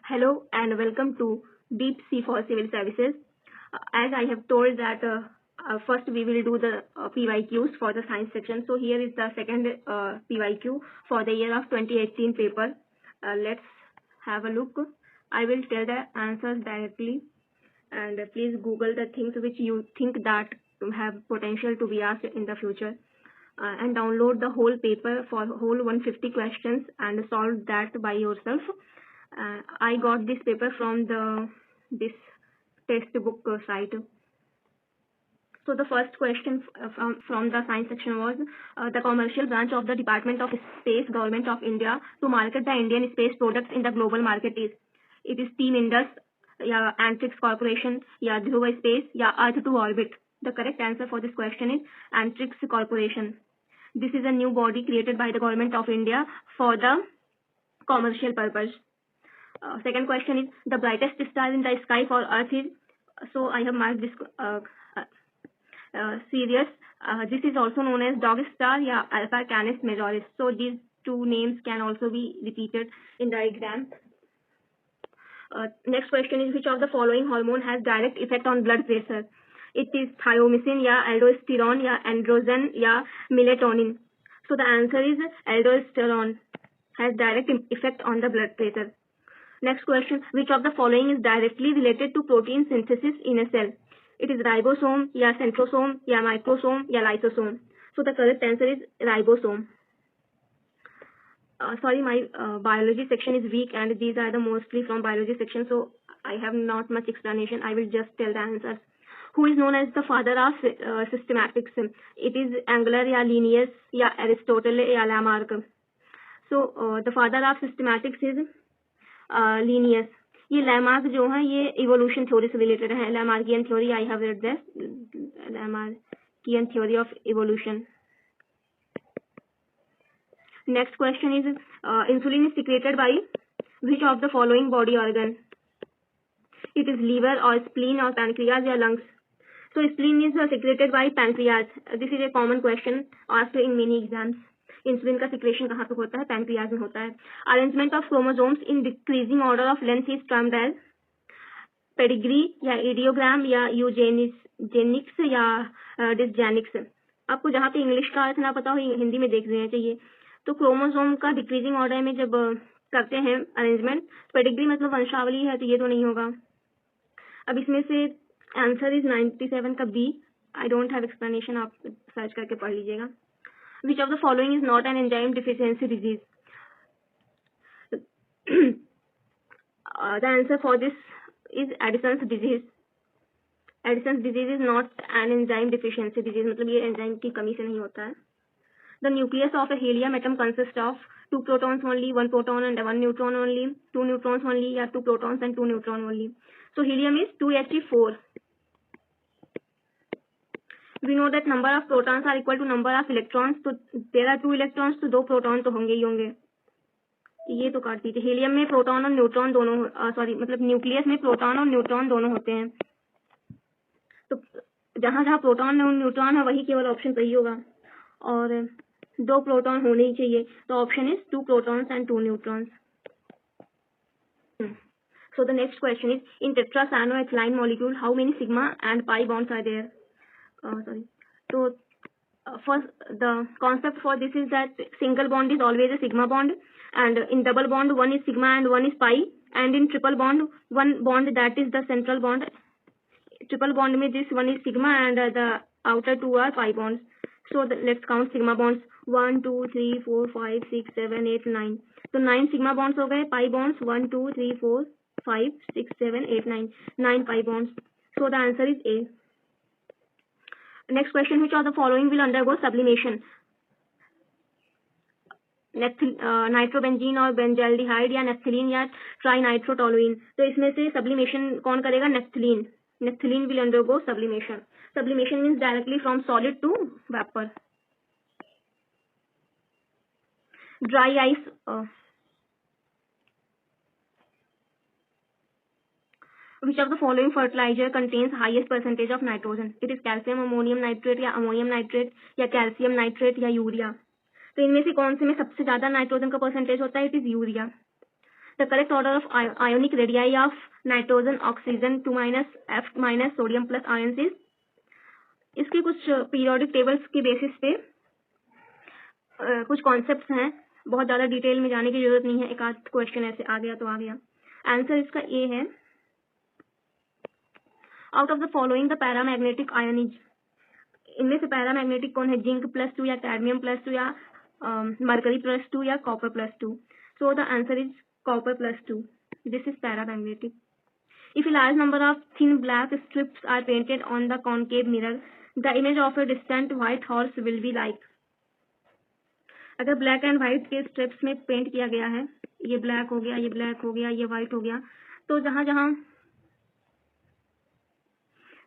Hello and welcome to Deep Sea for Civil Services. As I have told that first we will do the PYQs for the science section. So here is the second PYQ for the year of 2018 paper. Let's have a look. I will tell the answers directly, and please Google the things which you think that have potential to be asked in the future. And download the whole paper for whole 150 questions and solve that by yourself. I got this paper from this textbook site. So the first question from the science section was the commercial branch of the Department of Space, Government of India, to market the Indian space products in the global market is. It is Team Indus, या Antrix Corporation, या Dhruva Space, या Earth to Orbit. The correct answer for this question is Antrix Corporation. This is a new body created by the Government of India for the commercial purpose. Second question is the brightest star in the sky for Earth is. So I have marked this Sirius. This is also known as Dog Star, या Alpha Canis Majoris. So these two names can also be repeated in the exam. Next question is which of the following hormone has direct effect on blood pressure? It is thymosin, या aldosterone, या androgen, या melatonin. So the answer is aldosterone has direct effect on the blood pressure. Next question, which of the following is directly related to protein synthesis in a cell? It is ribosome, या centrosome, या microsome, या lysosome. So the correct answer is ribosome. Sorry, my biology section is weak and these are the mostly from biology section, so I have not much explanation. I will just tell the answers. Who is known as the father of systematics? It is Engler, या Linnaeus, या Aristotle, या Lamarck. So the father of systematics is Linnaeus. ये Lamarck जो है ये evolution theory से related है. Lamarckian theory, I have read this. Lamarckian theory of evolution. Next question is insulin is secreted by which of the following body organ? It is liver or spleen or pancreas or lungs. So spleen is secreted by pancreas. This is a common question asked in many exams. Insulin का secretion कहाँ पे होता है? Pancreas में होता है. Arrangement of chromosomes in decreasing order of length is termed as pedigree, या idiogram, या यूजेनिक्स, या डिसजेनिक्स. आपको जहाँ पे इंग्लिश का अर्थ ना पता हो हिंदी में देख लेना चाहिए. तो क्रोमोसोम का डिक्रीजिंग ऑर्डर में जब करते हैं अरेंजमेंट, पेडिग्री मतलब वंशावली है, तो ये तो नहीं होगा. अब इसमें से आंसर इज 97 का B. I don't have explanation, आप सर्च करके पढ़ लीजिएगा. Which of the following is not an enzyme deficiency disease? The answer for this is Addison's disease. Addison's disease is not an enzyme deficiency disease. मतलब ये enzyme की कमी से नहीं होता है. The nucleus of a helium atom consists of 2 protons only, 1 proton and 1 neutron only, 2 neutrons only, या 2 protons and 2 neutron only. So helium is 2He4. We know that number of protons are equal to number of electrons. तो there are 2 electrons, तो 2 proton तो होंगे ही होंगे. ये तो काट दीजिए. हीलियम में प्रोटॉन और न्यूट्रॉन दोनों, सॉरी मतलब न्यूक्लियस में प्रोटॉन और न्यूट्रॉन दोनों होते हैं. तो जहाँ जहाँ प्रोटॉन और न्यूट्रॉन है वही केवल ऑप्शन सही होगा, और 2 प्रोटॉन होने ही चाहिए. तो option is 2 protons and 2 neutrons. So the next question is in tetracyanoethylene molecule how many sigma and pi bonds are there? So first the concept for this is that single bond is always a sigma bond, and in double bond one is sigma and one is pi, and in triple bond one bond that is the central bond. Triple bond में this one is sigma and the outer two are pi bonds. So let's count sigma bonds. 1 2 3 4 5 6 7 8 9. तो 9 sigma bonds हो गए. pi bonds 1 2 3 4 5 6 7 8 9. 9 pi bonds. So the answer is A. Next question, which of the following will undergo sublimation? Nitrobenzene और benzaldehyde, या naphthalene, या ट्राइनाइट्रोटोलुइन. तो इसमें से sublimation कौन करेगा? Naphthalene. Naphthalene will undergo sublimation. Sublimation means directly from solid to vapor. Dry ice. Which of the following fertilizer contains highest percentage of nitrogen? It is calcium ammonium nitrate, या ammonium nitrate, या calcium nitrate, या urea. तो इनमें से कौन से में सबसे ज्यादा नाइट्रोजन का परसेंटेज होता है? It is urea. The correct order of ionic radii of nitrogen, oxygen 2 minus F minus sodium plus ions is. इसके कुछ पीरियोडिक टेबल्स के बेसिस पे कुछ कॉन्सेप्ट्स हैं, बहुत ज़्यादा डिटेल में जाने की जरूरत नहीं है, एक आध क्वेश्चन ऐसे आ गया तो आ गया। आंसर इसका ए है। Out of the following the paramagnetic ion is, इनमें से पैरामैग्नेटिक कौन है? जिंक +2 या कैडमियम +2 या मरकरी +2 या copper +2। So the answer is copper +2, this is paramagnetic. If a large number of thin black strips are painted on the concave mirror, the image of a distant white horse will be like. अगर black and white के strips में paint किया गया है, ये black हो गया, ये ब्लैक हो गया, ये व्हाइट हो गया, तो जहां जहां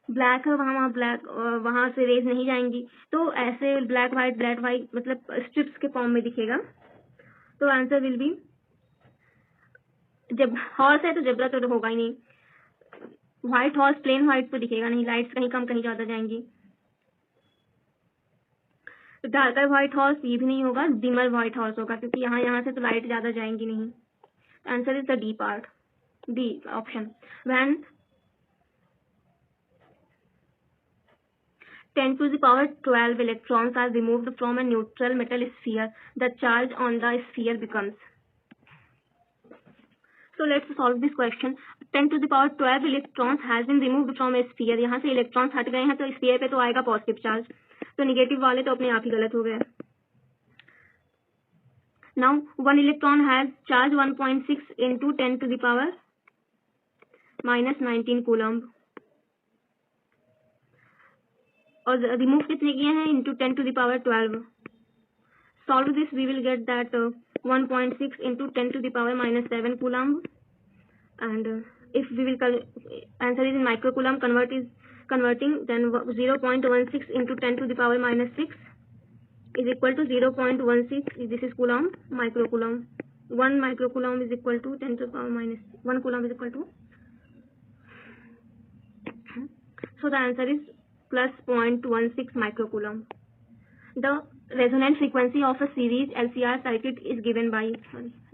ब्लैक है वहां ब्लैक, वहां से रेज नहीं जाएंगी, तो ऐसे ब्लैक व्हाइट मतलब स्ट्रिप्स के फॉर्म में दिखेगा। तो आंसर विल बी, जब हॉर्स है तो जेब्रा तो होगा ही नहीं, व्हाइट हॉर्स प्लेन व्हाइट तो दिखेगा नहीं, लाइट्स कहीं कम कहीं ज्यादा जाएंगी। डार्कर व्हाइट हॉर्स ये भी नहीं होगा, डिमर व्हाइट हॉर्स होगा, क्योंकि यहाँ से तो लाइट ज्यादा जाएंगी नहीं। Answer is the D part, D option. When 10⁻12 electrons are removed from a neutral metal sphere, the charge on the sphere becomes. So let's solve this question. 10⁻12 electrons has been removed from a sphere. यहाँ से electrons हट गए हैं तो sphere पे तो आएगा positive charge, तो निगेटिव वाले तो अपने आप ही गलत हो गए। Now 1 electron has charge 1.6 into 10⁻⁻19 coulomb, और रिमूव कितने किए हैं? into 10⁻12। Solve this, we will get that 1.6 into 10⁻⁻7 coulomb, and if we will answer is in microcoulomb, converting, then 0.16 into 10⁻⁻6 is equal to 0.16, this is coulomb, microcoulomb. 1 microcoulomb is equal to 10⁻⁻1 coulomb is equal to, so the answer is plus 0.16 microcoulomb. The resonant frequency of a series LCR circuit is given by,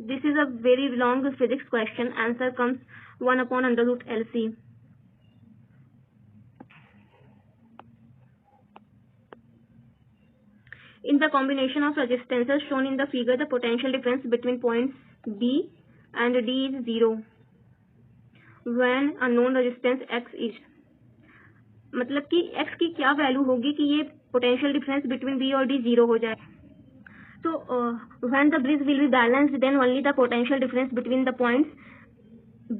this is a very long physics question, answer comes 1/√LC. In the combination of resistances shown in the figure, the potential difference between points B and D is 0 when unknown resistance X is, मतलब कि x की क्या value होगी कि ये potential difference between b और d 0 हो जाए। तो when the bridge will be balanced, then only the potential difference between the points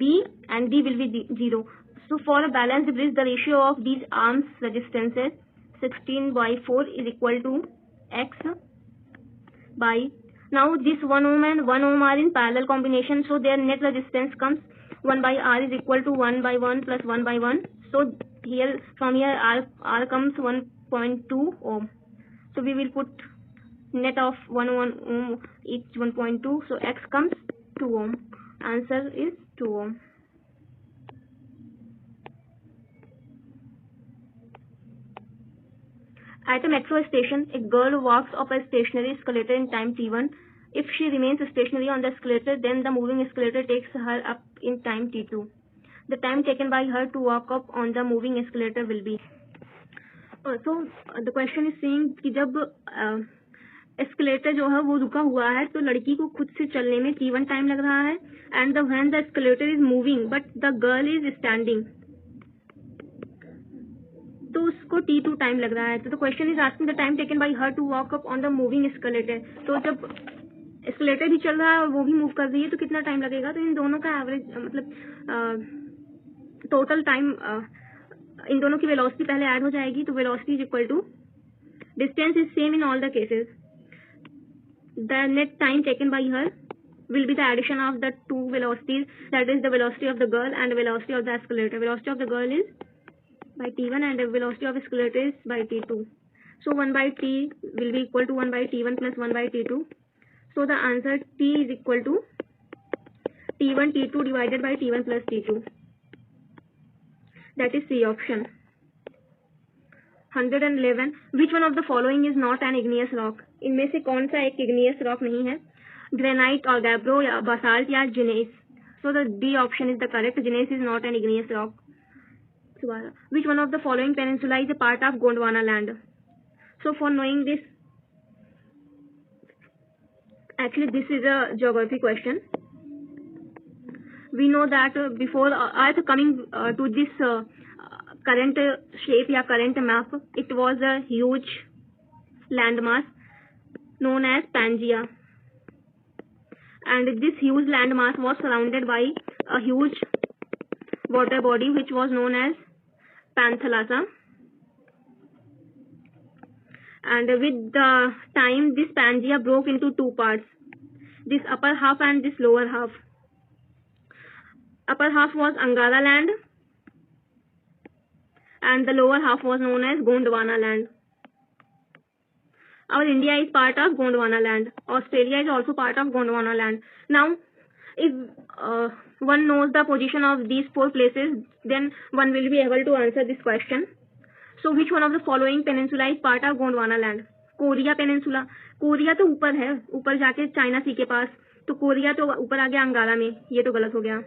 b and d will be 0। So for a balanced bridge the ratio of these arms resistances 16/4 is equal to x by, now this 1 ohm and 1 ohm are in parallel combination, so their net resistance comes 1/r is equal to 1/1 plus 1/1. So here from here r comes 1.2 ohm, so we will put net of 1 ohm each 1.2, so x comes 2 ohm. Answer is 2 ohm. At a metro station, a girl walks up a stationary escalator in time t1. If she remains stationary on the escalator, then the moving escalator takes her up in time t2. The time taken by her to walk up on the moving escalator will be. So the question is saying कि जब escalator जो है वो रुका हुआ है तो लड़की को खुद से चलने में t1 टाइम लग रहा है, and when the escalator is moving but the girl is standing, तो उसको t2 टाइम लग रहा है। तो the question is asking the time taken by her to walk up on the moving escalator. तो जब escalator भी चल रहा है और वो भी मूव कर रही है तो कितना टाइम लगेगा? तो इन दोनों का एवरेज मतलब टोटल टाइम, इन दोनों की वेलोसिटी पहले ऐड हो जाएगी, तो velocity is equal to, distance is same in all the cases, the net time taken by her will be the addition of the two velocities, that is the velocity of the girl and the velocity of the escalator. Velocity of the girl is by t1 and the velocity of escalator is by t2. So 1/t will be equal to 1/t1 plus 1/t2. So the answer t is equal to t1 t2 divided by t1 plus t2. That is C option. 111. Which one of the following is not an igneous rock? इनमें से कौन सा एक igneous rock नहीं है? Granite और gabbro या Basalt या जिनेस। So the D option is the correct. Gneiss is not an igneous rock. Which one of the following peninsula is a part of Gondwana land? So for knowing this, actually this is a geography question. We know that before Earth coming to this current shape या current map, it was a huge landmass known as Pangaea, and this huge landmass was surrounded by a huge water body which was known as Panthalassa, and with the time this Pangaea broke into two parts, this upper half and this lower half. Upper half was Angara land and the lower half was known as Gondwana land. Our India is part of Gondwana land. Australia is also part of Gondwana land. Now, if one knows the position of these four places, then one will be able to answer this question. So, which one of the following peninsula is part of Gondwana land? Korea peninsula. Korea तो ऊपर है, ऊपर जाके China सी के पास, तो Korea तो ऊपर आ गया अंगारा में, ये तो गलत हो गया.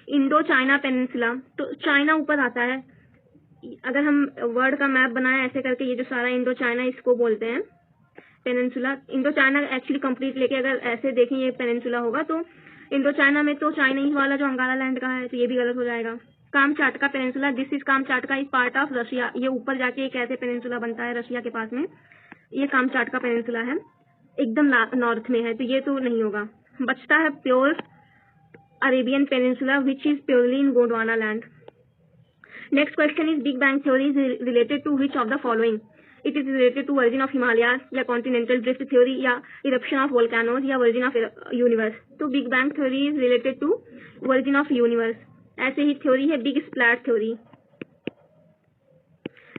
इंडो चाइना पेनिनसुला, तो चाइना ऊपर आता है. अगर हम वर्ड का मैप बनाए ऐसे करके, ये जो सारा इंडो चाइना इसको बोलते हैं peninsula. Indo China actually complete लेके अगर ऐसे देखें ये पेनिनसुला होगा, तो इंडो चाइना में तो चाइनीज वाला जो अंगारा लैंड का है, तो ये भी गलत हो जाएगा. Kamchatka peninsula, this is Kamchatka is part of Russia. ये ऊपर जाके एक ऐसे पेनिनसुला बनता है रशिया के पास में, ये कामचाटका पेनिनसुला है, एकदम नॉर्थ में है, तो ये तो नहीं होगा. बचता है pure Arabian peninsula which is purely in Gondwana land. Next question is big bang theory is related to which of the following? It is related to origin of Himalayas या कॉन्टिनेंटल ड्रिफ्ट थ्योरी या इरप्शन ऑफ वोल्केनोज या origin of universe. तो big bang theory is related to origin of universe. ऐसे ही theory है big splat theory.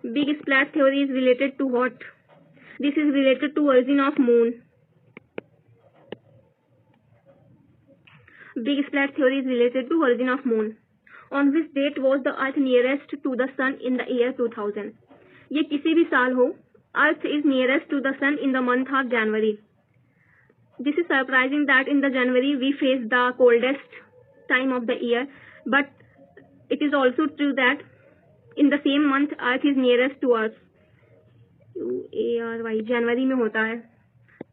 Big splat theory is related to what? This is related to origin of moon. Big splat theory is related to origin of moon. On which date was the earth nearest to the sun in the year 2000? ये किसी भी साल हो, earth is nearest to the sun in the month of January. This is surprising that in the January we face the coldest time of the year, but it is also true that in the same month earth is nearest to us. UARY जनवरी में होता है,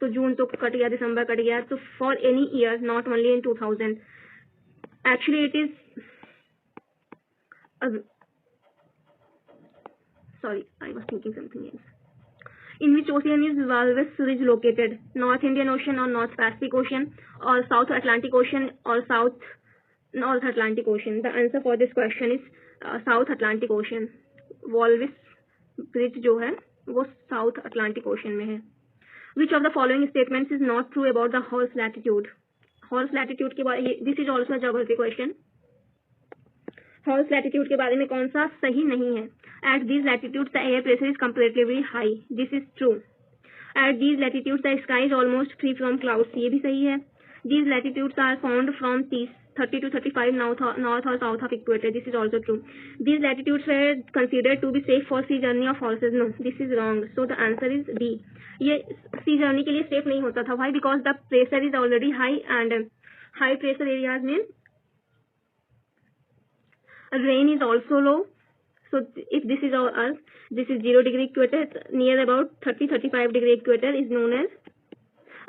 तो जून तो cut गया, दिसंबर cut गया, तो for any year not only in 2000. Actually it is sorry I was thinking something else. In which ocean is Walvis ridge located? North Indian Ocean और North Pacific Ocean और साउथ अटलांटिक ओशन और South North Atlantic Ocean. The answer for this question is South Atlantic Ocean. Walvis ridge जो है वो south Atlantic ocean में है. Which of the following statements is not true about the Horse latitude? Horse latitude के बारे, this is also a geography question. Horse latitude के बारे में कौन सा सही नहीं है? At these latitudes the air pressure is comparatively high. This is true. At these latitudes the sky is almost free from clouds. ये भी सही है. These latitudes are found from 30 to 35 north or south of equator. This is also true. These latitudes were considered to be safe for sea journey of horses. No, this is wrong. So the answer is D. ये सी journey के लिए safe नहीं होता था. Why? Because the pressure is already high and high pressure areas में rain is also low. So if this is our Earth, this is 0 degree equator, near about 30-35 degree equator is known as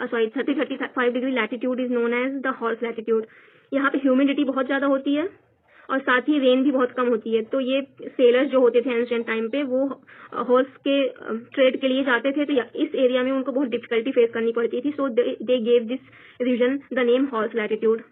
30-35 degree latitude is known as the horse latitude. यहाँ पे humidity बहुत ज्यादा होती है और साथ ही rain भी बहुत कम होती है. तो ये सेलर्स जो होते थे एंशिएंट टाइम पे, वो हॉर्स के ट्रेड के लिए जाते थे, तो इस एरिया में उनको बहुत डिफिकल्टी फेस करनी पड़ती थी. So they gave this region the name horse latitude.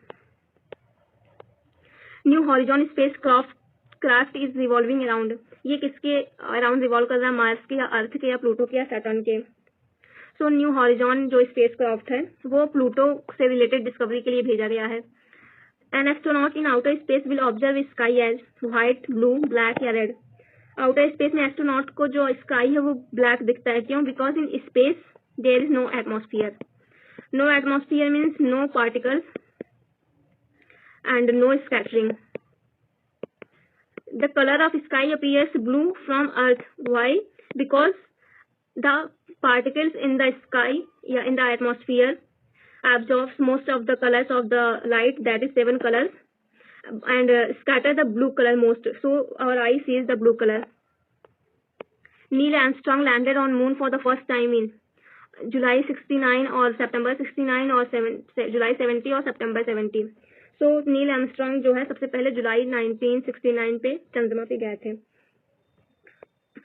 New Horizon spacecraft is revolving around. ये किसके अराउंड रिवॉल्व कर रहा है? मार्स के या अर्थ के या प्लूटो के या सैटर्न के? सो न्यू हॉरिजॉन जो स्पेस क्राफ्ट है वो प्लूटो से रिलेटेड डिस्कवरी के लिए भेजा गया है. An astronaut in outer space will observe sky as white, blue, black या red. Outer space में एस्ट्रोनॉट को जो स्काई है वो ब्लैक दिखता है. क्यों? Because in space there is no atmosphere. No atmosphere means no particles and no scattering. The color of sky appears blue from Earth. Why? Because the particles in the sky, in the atmosphere, absorbs most of the colors of the light, that is 7 colors, and scatter the blue color most. So our eye sees the blue color. Neil Armstrong landed on moon for the first time in July 69 or September 69 or July 70 और September 70. So Neil Armstrong जो है सबसे पहले जुलाई 1969 पे चंद्रमा पे गए थे.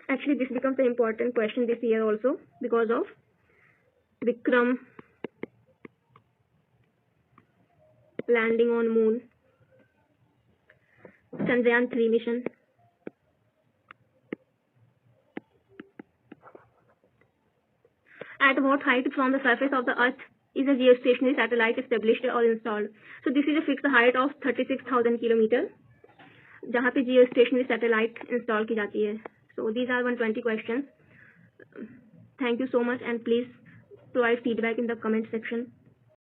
Actually this becomes an important question this year also because of Vikram landing on moon, Chandrayaan 3 mission. At what height from the surface of the earth is a geostationary satellite established or installed? So this is a fixed height of 36,000 kilometer जहाँ पे geostationary satellite install की जाती है. So these are 120 questions. Thank you so much and please provide feedback in the comment section.